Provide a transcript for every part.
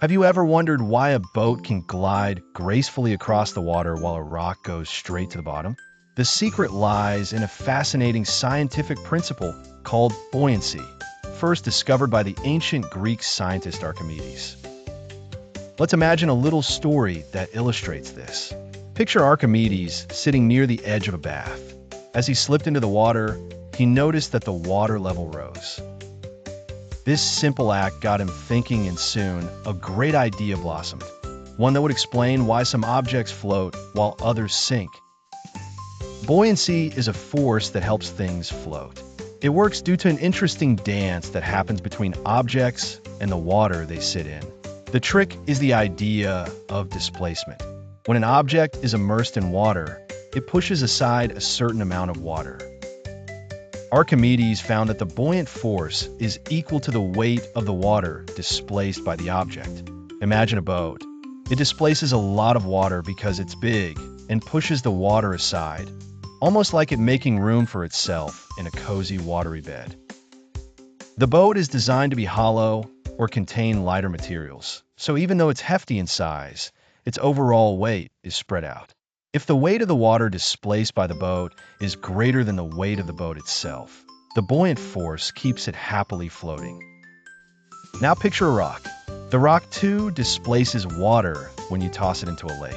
Have you ever wondered why a boat can glide gracefully across the water while a rock goes straight to the bottom? The secret lies in a fascinating scientific principle called buoyancy, first discovered by the ancient Greek scientist Archimedes. Let's imagine a little story that illustrates this. Picture Archimedes sitting near the edge of a bath. As he slipped into the water, he noticed that the water level rose. This simple act got him thinking, and soon a great idea blossomed, one that would explain why some objects float while others sink. Buoyancy is a force that helps things float. It works due to an interesting dance that happens between objects and the water they sit in. The trick is the idea of displacement. When an object is immersed in water, it pushes aside a certain amount of water. Archimedes found that the buoyant force is equal to the weight of the water displaced by the object. Imagine a boat. It displaces a lot of water because it's big and pushes the water aside, almost like it making room for itself in a cozy watery bed. The boat is designed to be hollow or contain lighter materials, so even though it's hefty in size, its overall weight is spread out. If the weight of the water displaced by the boat is greater than the weight of the boat itself, the buoyant force keeps it happily floating. Now picture a rock. The rock too displaces water when you toss it into a lake.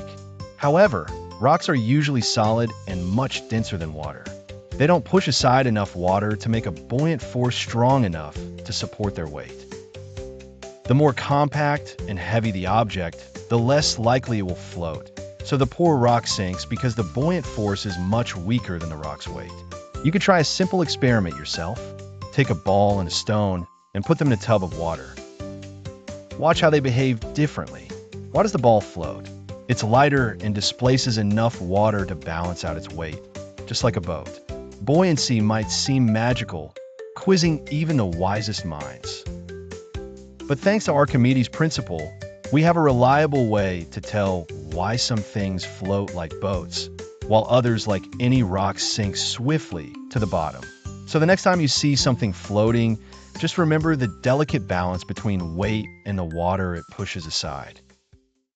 However, rocks are usually solid and much denser than water. They don't push aside enough water to make a buoyant force strong enough to support their weight. The more compact and heavy the object, the less likely it will float. So the poor rock sinks because the buoyant force is much weaker than the rock's weight. You could try a simple experiment yourself. Take a ball and a stone and put them in a tub of water. Watch how they behave differently. Why does the ball float? It's lighter and displaces enough water to balance out its weight, just like a boat. Buoyancy might seem magical, quizzing even the wisest minds. But thanks to Archimedes' principle, we have a reliable way to tell why some things float like boats, while others, like any rock, sink swiftly to the bottom. So the next time you see something floating, just remember the delicate balance between weight and the water it pushes aside.